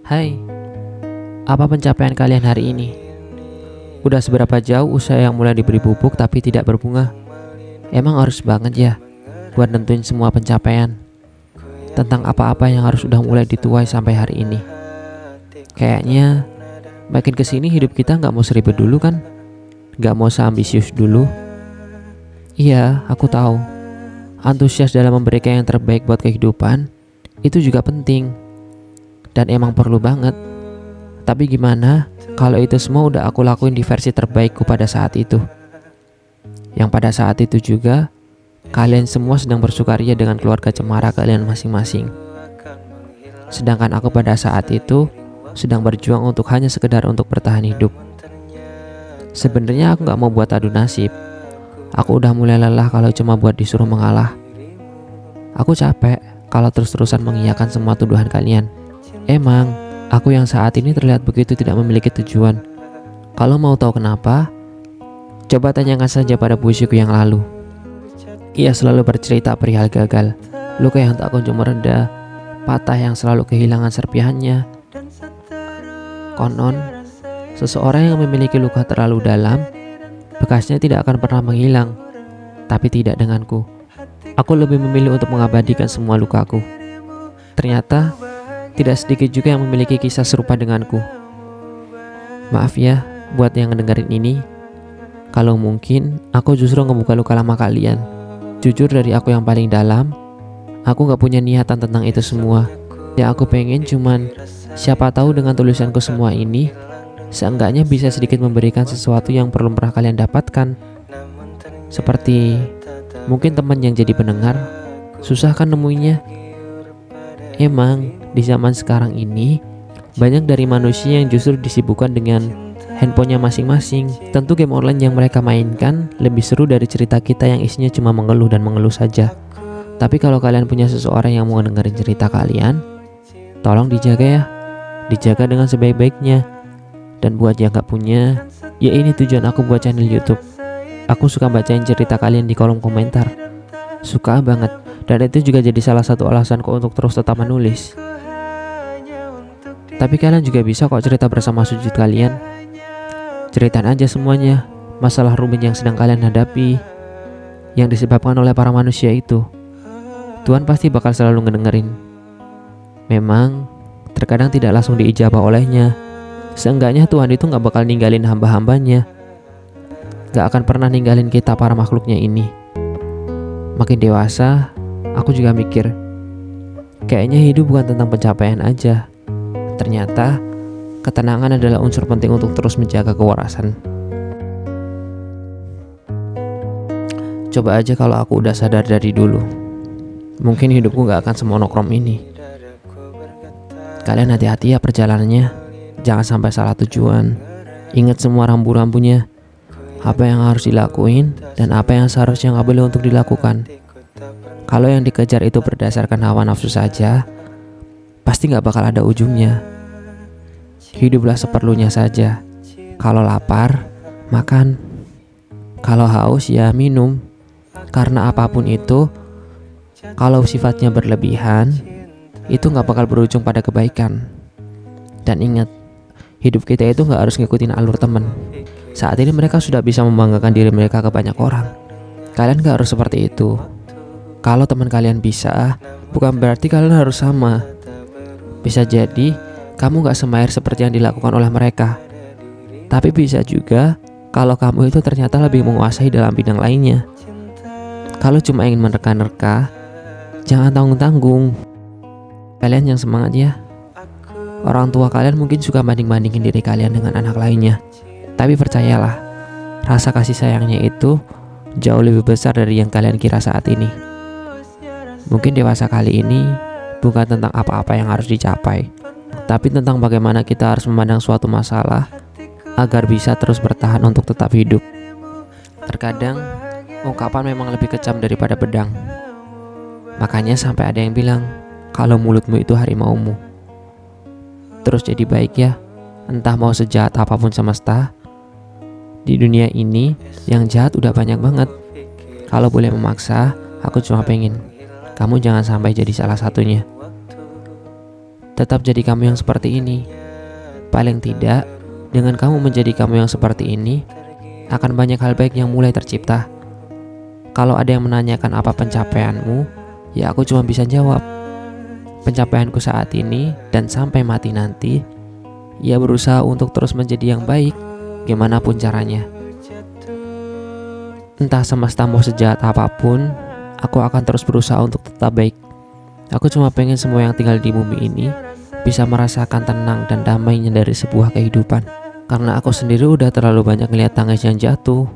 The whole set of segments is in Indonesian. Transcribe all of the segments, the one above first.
Hai, apa pencapaian kalian hari ini? Udah seberapa jauh usaha yang mulai diberi pupuk tapi tidak berbunga? Emang harus banget ya buat nentuin semua pencapaian tentang apa-apa yang harus udah mulai dituai sampai hari ini. Kayaknya makin kesini hidup kita nggak mau seribet dulu kan? Nggak mau seambisius dulu. Iya, aku tahu. Antusias dalam memberikan yang terbaik buat kehidupan itu juga penting dan emang perlu banget. Tapi gimana kalau itu semua udah aku lakuin di versi terbaikku pada saat itu? Yang pada saat itu juga kalian semua sedang bersukaria dengan keluarga cemara kalian masing-masing. Sedangkan aku pada saat itu sedang berjuang untuk hanya sekedar untuk bertahan hidup. Sebenarnya aku gak mau buat adu nasib. Aku udah mulai lelah kalau cuma buat disuruh mengalah. Aku capek kalau terus-terusan mengiyakan semua tuduhan kalian. Emang, aku yang saat ini terlihat begitu tidak memiliki tujuan. Kalau mau tahu kenapa, coba tanyakan saja pada puisiku yang lalu. Ia selalu bercerita perihal gagal, luka yang tak kunjung mereda, patah yang selalu kehilangan serpihannya. Konon, seseorang yang memiliki luka terlalu dalam, bekasnya tidak akan pernah menghilang. Tapi tidak denganku. Aku lebih memilih untuk mengabadikan semua lukaku. Ternyata, tidak sedikit juga yang memiliki kisah serupa denganku. Maaf ya, buat yang ngedengerin ini. Kalau mungkin, aku justru ngebuka luka lama kalian. Jujur dari aku yang paling dalam, aku gak punya niatan tentang itu semua. Yang aku pengen cuman, siapa tahu dengan tulisanku semua ini, seenggaknya bisa sedikit memberikan sesuatu yang perlu pernah kalian dapatkan. Seperti, mungkin teman yang jadi pendengar, susah kan nemuinya? Emang, di zaman sekarang ini, banyak dari manusia yang justru disibukkan dengan handphonenya masing-masing. Tentu game online yang mereka mainkan lebih seru dari cerita kita yang isinya cuma mengeluh dan mengeluh saja. Tapi kalau kalian punya seseorang yang mau dengerin cerita kalian, tolong dijaga ya. Dijaga dengan sebaik-baiknya. Dan buat yang gak punya, ya ini tujuan aku buat channel YouTube. Aku suka bacain cerita kalian di kolom komentar. Suka banget. Dan itu juga jadi salah satu alasanku untuk terus tetap menulis. Tapi kalian juga bisa kok cerita bersama sujud kalian. Ceritain aja semuanya, masalah rumit yang sedang kalian hadapi, yang disebabkan oleh para manusia itu. Tuhan pasti bakal selalu ngedengerin. Memang, terkadang tidak langsung diijabah olehnya. Seenggaknya Tuhan itu gak bakal ninggalin hamba-hambanya. Gak akan pernah ninggalin kita para makhluknya ini. Makin dewasa, aku juga mikir, kayaknya hidup bukan tentang pencapaian aja. Ternyata, ketenangan adalah unsur penting untuk terus menjaga kewarasan. Coba aja kalau aku udah sadar dari dulu, mungkin hidupku gak akan semonokrom ini. Kalian hati-hati ya perjalanannya, jangan sampai salah tujuan. Ingat semua rambu-rambunya, apa yang harus dilakuin dan apa yang seharusnya gak boleh untuk dilakukan. Kalau yang dikejar itu berdasarkan hawa nafsu saja, pasti gak bakal ada ujungnya. Hiduplah seperlunya saja. Kalau lapar, makan. Kalau haus, ya minum. Karena apapun itu, kalau sifatnya berlebihan, itu gak bakal berujung pada kebaikan. Dan ingat, hidup kita itu gak harus ngikutin alur temen. Saat ini mereka sudah bisa membanggakan diri mereka ke banyak orang. Kalian gak harus seperti itu. Kalau teman kalian bisa, bukan berarti kalian harus sama. Bisa jadi kamu gak semahir seperti yang dilakukan oleh mereka. Tapi bisa juga kalau kamu itu ternyata lebih menguasai dalam bidang lainnya. Kalau cuma ingin menerka-nerka, jangan tanggung-tanggung. Kalian yang semangat ya. Orang tua kalian mungkin suka banding-bandingin diri kalian dengan anak lainnya. Tapi percayalah, rasa kasih sayangnya itu jauh lebih besar dari yang kalian kira saat ini. Mungkin dewasa kali ini bukan tentang apa-apa yang harus dicapai, tapi tentang bagaimana kita harus memandang suatu masalah agar bisa terus bertahan untuk tetap hidup. Terkadang, ungkapan memang lebih kejam daripada pedang. Makanya sampai ada yang bilang, kalau mulutmu itu harimaumu. Terus jadi baik ya, entah mau sejahat apapun semesta. Di dunia ini, yang jahat udah banyak banget. Kalau boleh memaksa, aku cuma pengen kamu jangan sampai jadi salah satunya. tetap jadi kamu yang seperti ini. Paling tidak, dengan kamu menjadi kamu yang seperti ini, akan banyak hal baik yang mulai tercipta. Kalau ada yang menanyakan apa pencapaianmu, ya aku cuma bisa jawab, pencapaianku saat ini dan sampai mati nanti, ya berusaha untuk terus menjadi yang baik, gimana pun caranya. Entah semesta mau sejahat apapun, aku akan terus berusaha untuk tetap baik. Aku cuma pengen semua yang tinggal di bumi ini bisa merasakan tenang dan damainya dari sebuah kehidupan. Karena aku sendiri udah terlalu banyak ngeliat tangis yang jatuh.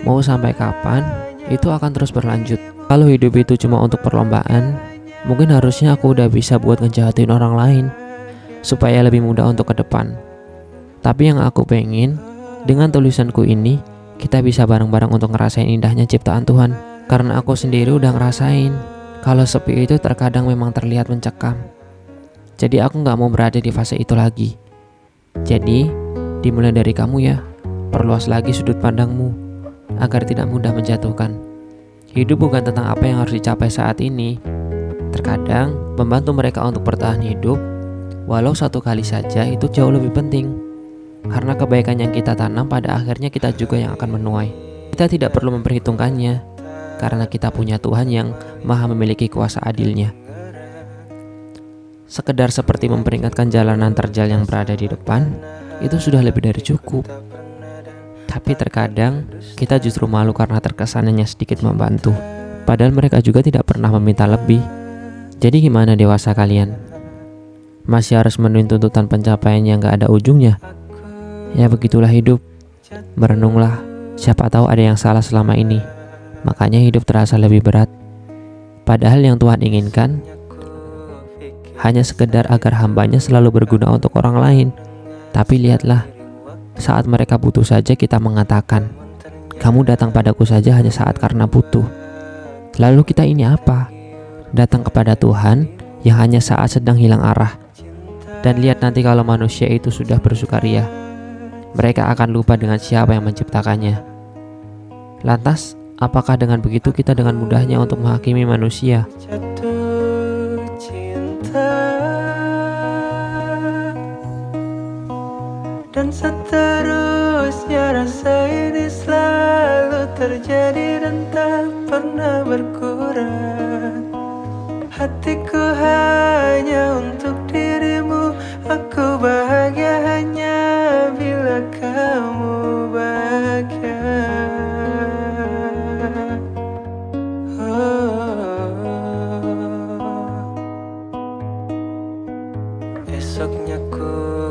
Mau sampai kapan, itu akan terus berlanjut. Kalau hidup itu cuma untuk perlombaan, mungkin harusnya aku udah bisa buat ngejahatin orang lain supaya lebih mudah untuk ke depan. Tapi yang aku pengen, dengan tulisanku ini, kita bisa bareng-bareng untuk ngerasain indahnya ciptaan Tuhan. Karena aku sendiri udah ngerasain kalau sepi itu terkadang memang terlihat mencekam. Jadi aku gak mau berada di fase itu lagi. Jadi, dimulai dari kamu ya, perluas lagi sudut pandangmu agar tidak mudah menjatuhkan. Hidup bukan tentang apa yang harus dicapai saat ini. Terkadang, membantu mereka untuk bertahan hidup, walau satu kali saja itu jauh lebih penting. Karena kebaikan yang kita tanam pada akhirnya kita juga yang akan menuai. Kita tidak perlu memperhitungkannya, karena kita punya Tuhan yang maha memiliki kuasa adilnya. Sekedar seperti memperingatkan jalanan terjal yang berada di depan, itu sudah lebih dari cukup. Tapi terkadang kita justru malu karena terkesannya sedikit membantu, padahal mereka juga tidak pernah meminta lebih. Jadi gimana dewasa kalian? Masih harus menuhin tuntutan pencapaian yang gak ada ujungnya? Ya begitulah hidup. Merenunglah, siapa tahu ada yang salah selama ini, makanya hidup terasa lebih berat. Padahal yang Tuhan inginkan hanya sekedar agar hambanya selalu berguna untuk orang lain. Tapi lihatlah, saat mereka butuh saja kita mengatakan, kamu datang padaku saja hanya saat karena butuh. Lalu kita ini apa? Datang kepada Tuhan yang hanya saat sedang hilang arah. Dan lihat nanti kalau manusia itu sudah bersukaria, mereka akan lupa dengan siapa yang menciptakannya. Lantas, apakah dengan begitu kita dengan mudahnya untuk menghakimi manusia? Jatuh cinta dan seterusnya, rasa ini selalu terjadi dan tak pernah berkurang. Hatiku hanya untuk dirimu, aku bahagia hanya bila kamu bahagia. Esoknya ku